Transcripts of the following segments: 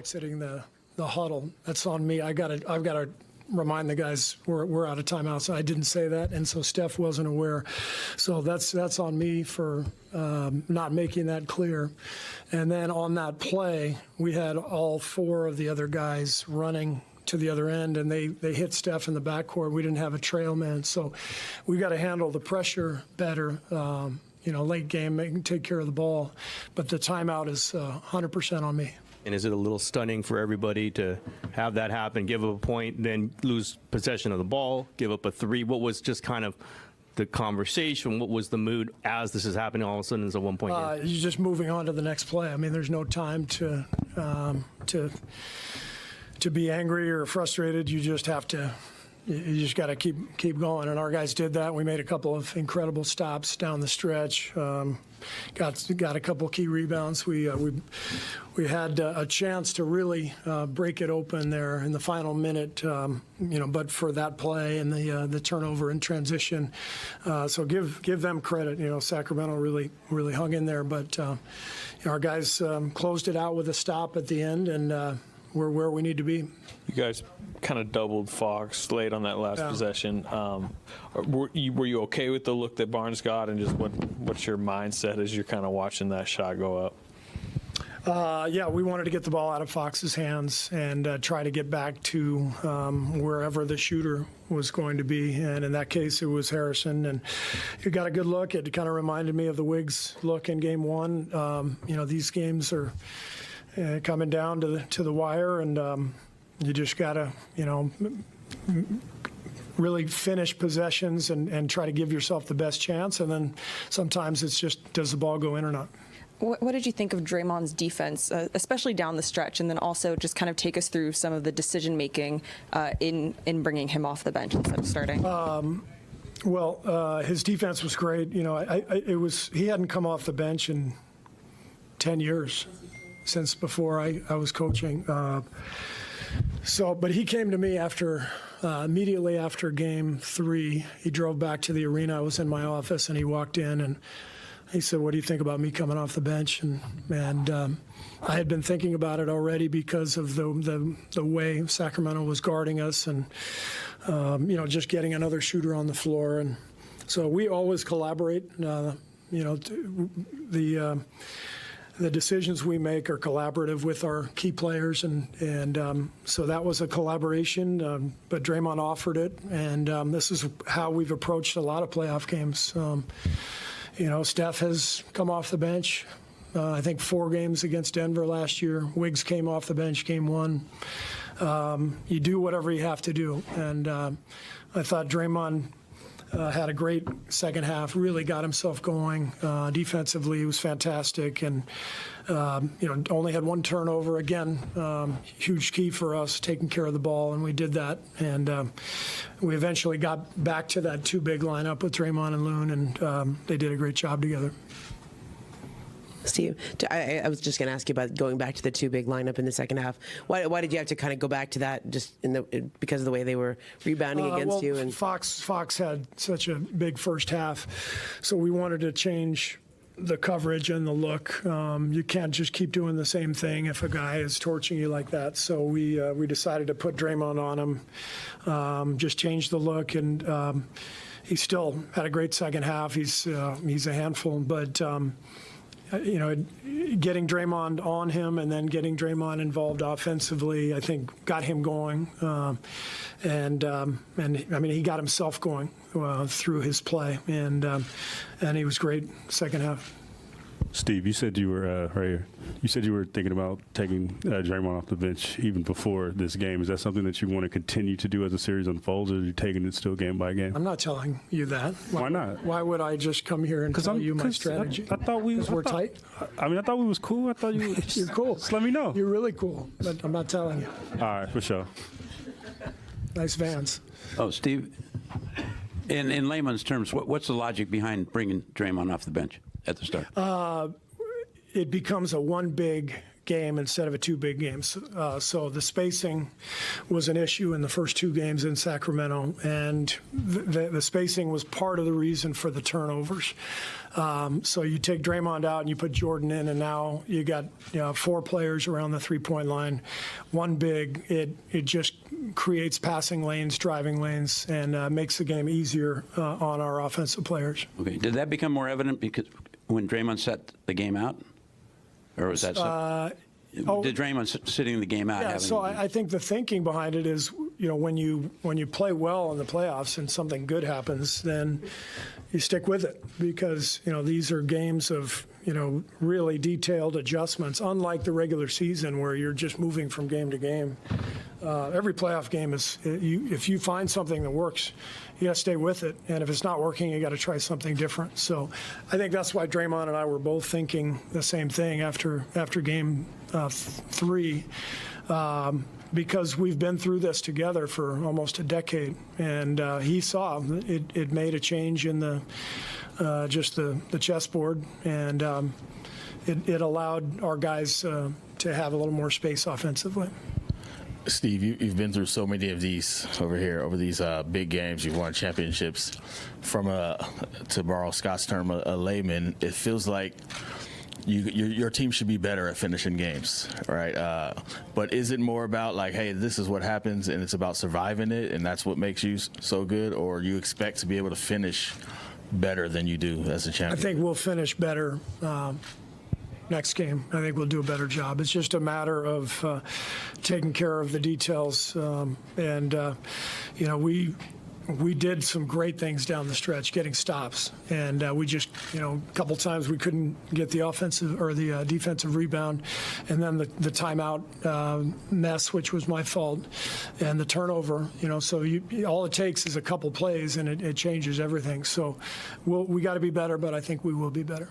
exiting the huddle. That's on me. I've got to remind the guys we're out of timeouts. I didn't say that, and so Steph wasn't aware. So that's on me for not making that clear. And then on that play, we had all 4 of the other guys running to the other end, and they hit Steph in the backcourt. We didn't have a trail man, so we got to handle the pressure better. Late game, take care of the ball, but the timeout is 100% on me. And is it a little stunning for everybody to have that happen, give up a point, then lose possession of the ball, give up a 3? What was just kind of the conversation? What was the mood as this is happening? All of a sudden, it's a 1-point game. You're just moving on to the next play. I mean, there's no time to be angry or frustrated. You just have to. You just got to keep going, and our guys did that. We made a couple of incredible stops down the stretch. Got a couple key rebounds. We had a chance to really break it open there in the final minute, but for that play and the turnover in transition. So give them credit. Sacramento really hung in there, but our guys closed it out with a stop at the end, and we're where we need to be. You guys kind of doubled Fox late on that last possession. Were you okay with the look that Barnes got, and just what's your mindset as you're kind of watching that shot go up? We wanted to get the ball out of Fox's hands and try to get back to wherever the shooter was going to be. And in that case, it was Harrison. And he got a good look. It kind of reminded me of the Wiggs look in Game 1. These games are coming down to the wire, and you just got to, really finish possessions and try to give yourself the best chance. And then sometimes it's just, does the ball go in or not? What did you think of Draymond's defense, especially down the stretch, and then also just kind of take us through some of the decision-making in bringing him off the bench instead of starting? His defense was great. He hadn't come off the bench in 10 years since before I was coaching. But he came to me immediately after Game 3. He drove back to the arena. I was in my office, and he walked in, and he said, "What do you think about me coming off the bench?" And I had been thinking about it already because of the way Sacramento was guarding us, and just getting another shooter on the floor. And so we always collaborate. The decisions we make are collaborative with our key players, and so that was a collaboration. But Draymond offered it, and this is how we've approached a lot of playoff games. Steph has come off the bench, I think 4 games against Denver last year. Wiggs came off the bench Game 1. You do whatever you have to do. And I thought Draymond had a great second half, really got himself going. Defensively, he was fantastic, and only had 1 turnover. Again, huge key for us, taking care of the ball, and we did that. And we eventually got back to that 2 big lineup with Draymond and Loon, and they did a great job together. Steve, I was just going to ask you about going back to the 2 big lineup in the second half. Why did you have to kind of go back to that just because of the way they were rebounding against you? And Fox had such a big first half, so we wanted to change the coverage and the look. You can't just keep doing the same thing if a guy is torching you like that. So we decided to put Draymond on him, just change the look, and he still had a great second half. He's a handful, but. Getting Draymond on him and then getting Draymond involved offensively, I think, got him going. He got himself going through his play, and he was great second half. Steve, you said you were right here. You said you were thinking about taking Draymond off the bench even before this game. Is that something that you want to continue to do as the series unfolds, or are you taking it still game by game? I'm not telling you that. Why not? Why would I just come here and tell you my strategy? I thought we're tight. I thought we was cool. I thought you. You're cool. Just let me know. You're really cool, but I'm not telling you. All right, for sure. Nice Vans. Oh, Steve. In layman's terms, what's the logic behind bringing Draymond off the bench at the start? It becomes a one big game instead of a two big games. So the spacing was an issue in the first two games in Sacramento, and the spacing was part of the reason for the turnovers. So you take Draymond out and you put Jordan in, and now you got four players around the three-point line, one big. It just creates passing lanes, driving lanes, and makes the game easier on our offensive players. Okay. Did that become more evident because when Draymond set the game out? Or was that did Draymond sitting the game out? Yeah, so I think the thinking behind it is, when you play well in the playoffs and something good happens, then you stick with it because, these are games of, really detailed adjustments, unlike the regular season where you're just moving from game to game. Every playoff game is, if you find something that works, you got to stay with it. And if it's not working, you got to try something different. So I think that's why Draymond and I were both thinking the same thing after game 3. Because we've been through this together for almost a decade, and he saw it made a change in the chessboard, and it allowed our guys to have a little more space offensively. Steve, you've been through so many of these over these big games. You've won championships. To borrow Scott's term, a layman, it feels like your team should be better at finishing games, right? But is it more about like, hey, this is what happens, and it's about surviving it, and that's what makes you so good, or you expect to be able to finish better than you do as a champion? I think we'll finish better next game. I think we'll do a better job. It's just a matter of taking care of the details, we did some great things down the stretch, getting stops, and we just, a couple times we couldn't get the offensive or the defensive rebound, and then the timeout mess, which was my fault, and the turnover. So all it takes is a couple plays, and it changes everything. So we got to be better, but I think we will be better.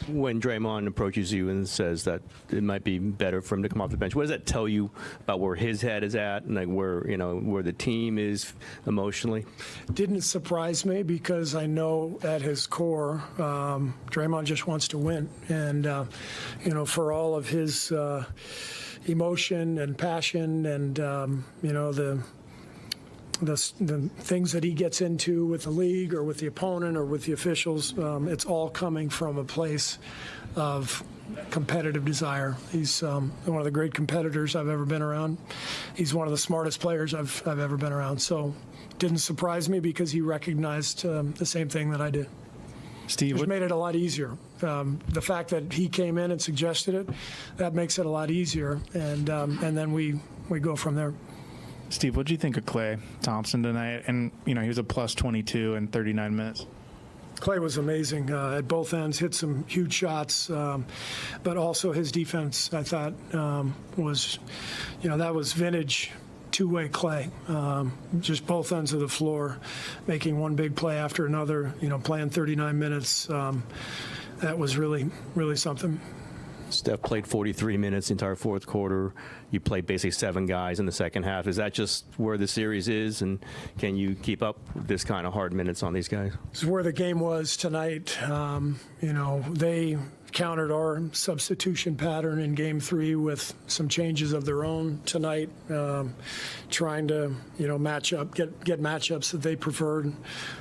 When Draymond approaches you and says that it might be better for him to come off the bench, what does that tell you about where his head is at and like where the team is emotionally? Didn't surprise me because I know at his core, Draymond just wants to win, and for all of his emotion and passion and the things that he gets into with the league or with the opponent or with the officials, it's all coming from a place of competitive desire. He's one of the great competitors I've ever been around. He's one of the smartest players I've ever been around. So it didn't surprise me because he recognized the same thing that I did. Steve, which made it a lot easier. The fact that he came in and suggested it, that makes it a lot easier. And then we go from there. Steve, what did you think of Klay Thompson tonight? And, he was a plus 22 in 39 minutes. Klay was amazing at both ends, hit some huge shots, but also his defense, I thought, was, that was vintage two-way Klay. Just both ends of the floor, making one big play after another, playing 39 minutes. That was really, really something. Steph played 43 minutes the entire fourth quarter. You played basically 7 guys in the second half. Is that just where the series is, and can you keep up this kind of hard minutes on these guys? This is where the game was tonight. They countered our substitution pattern in Game 3 with some changes of their own tonight, trying to match up, get matchups that they preferred.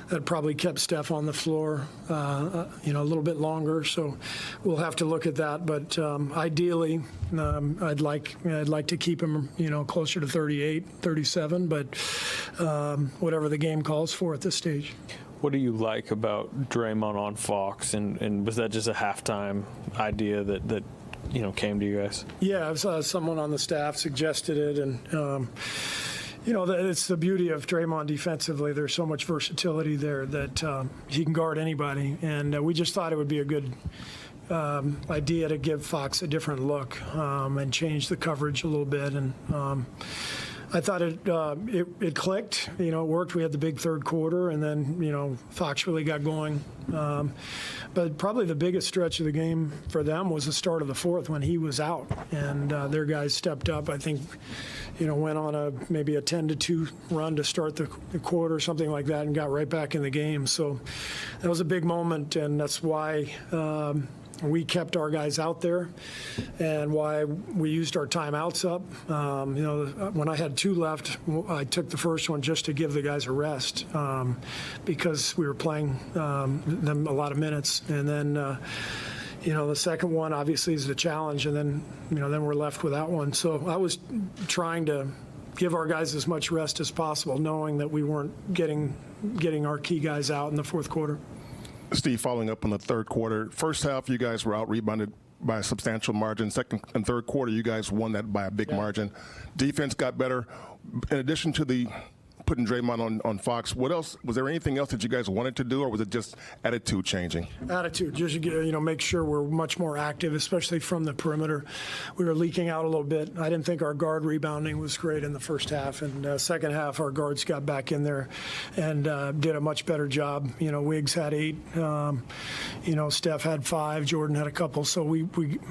That probably kept Steph on the floor a little bit longer. So we'll have to look at that. But ideally, I'd like to keep him closer to 38, 37. But whatever the game calls for at this stage. What do you like about Draymond on Fox, and was that just a halftime idea that came to you guys? Yeah, someone on the staff suggested it, and it's the beauty of Draymond defensively. There's so much versatility there that he can guard anybody, and we just thought it would be a good idea to give Fox a different look and change the coverage a little bit, and I thought it clicked. It worked. We had the big third quarter, and then Fox really got going. But probably the biggest stretch of the game for them was the start of the fourth when he was out, and their guys stepped up. I think went on maybe a 10-2 run to start the quarter, something like that, and got right back in the game. So that was a big moment, and that's why we kept our guys out there and why we used our timeouts up. When I had 2 left, I took the first one just to give the guys a rest because we were playing them a lot of minutes. And then, the second one obviously is the challenge, and then we're left with that one. So I was trying to give our guys as much rest as possible, knowing that we weren't getting our key guys out in the fourth quarter. Steve, following up on the third quarter, first half you guys were out rebounded by a substantial margin. Second and third quarter, you guys won that by a big margin. Defense got better. In addition to the putting Draymond on Fox, what else? Was there anything else that you guys wanted to do, or was it just attitude changing? Attitude, just make sure we're much more active, especially from the perimeter. We were leaking out a little bit. I didn't think our guard rebounding was great in the first half, and second half our guards got back in there and did a much better job. Wiggs had 8, Steph had 5, Jordan had a couple. So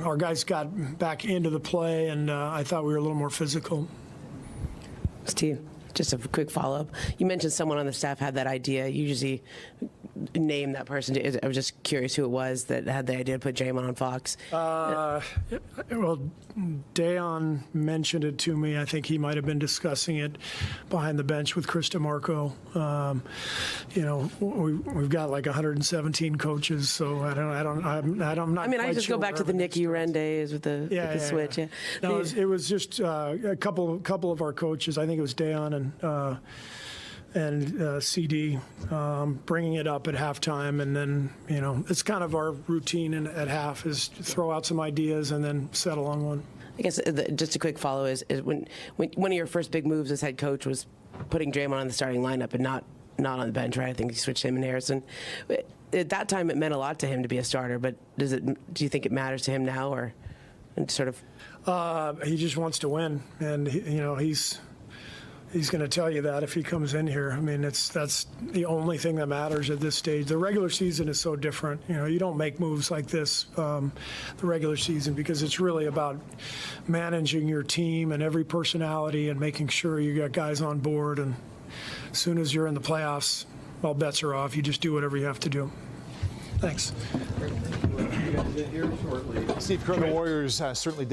our guys got back into the play, and I thought we were a little more physical. Steve, just a quick follow-up. You mentioned someone on the staff had that idea. You usually name that person. I was just curious who it was that had the idea to put Draymond on Fox. Well, Dayon mentioned it to me. I think he might have been discussing it behind the bench with Chris DeMarco. We've got like 117 coaches, so I'm not. I mean, I just sure go back to the Nicky Uren days with the switch. Yeah. No, it was just a couple of our coaches. I think it was Dayon and CD bringing it up at halftime, and then it's kind of our routine at half is to throw out some ideas and then settle on one. I guess just a quick follow is when one of your first big moves as head coach was putting Draymond on the starting lineup and not on the bench, right? I think you switched him and Harrison. At that time, it meant a lot to him to be a starter, but do you think it matters to him now, or sort of? He just wants to win, and he's going to tell you that if he comes in here. I mean, that's the only thing that matters at this stage. The regular season is so different. You don't make moves like this, the regular season, because it's really about managing your team and every personality and making sure you got guys on board. And as soon as you're in the playoffs, all bets are off. You just do whatever you have to do. Thanks. Steve Kerr, the Warriors certainly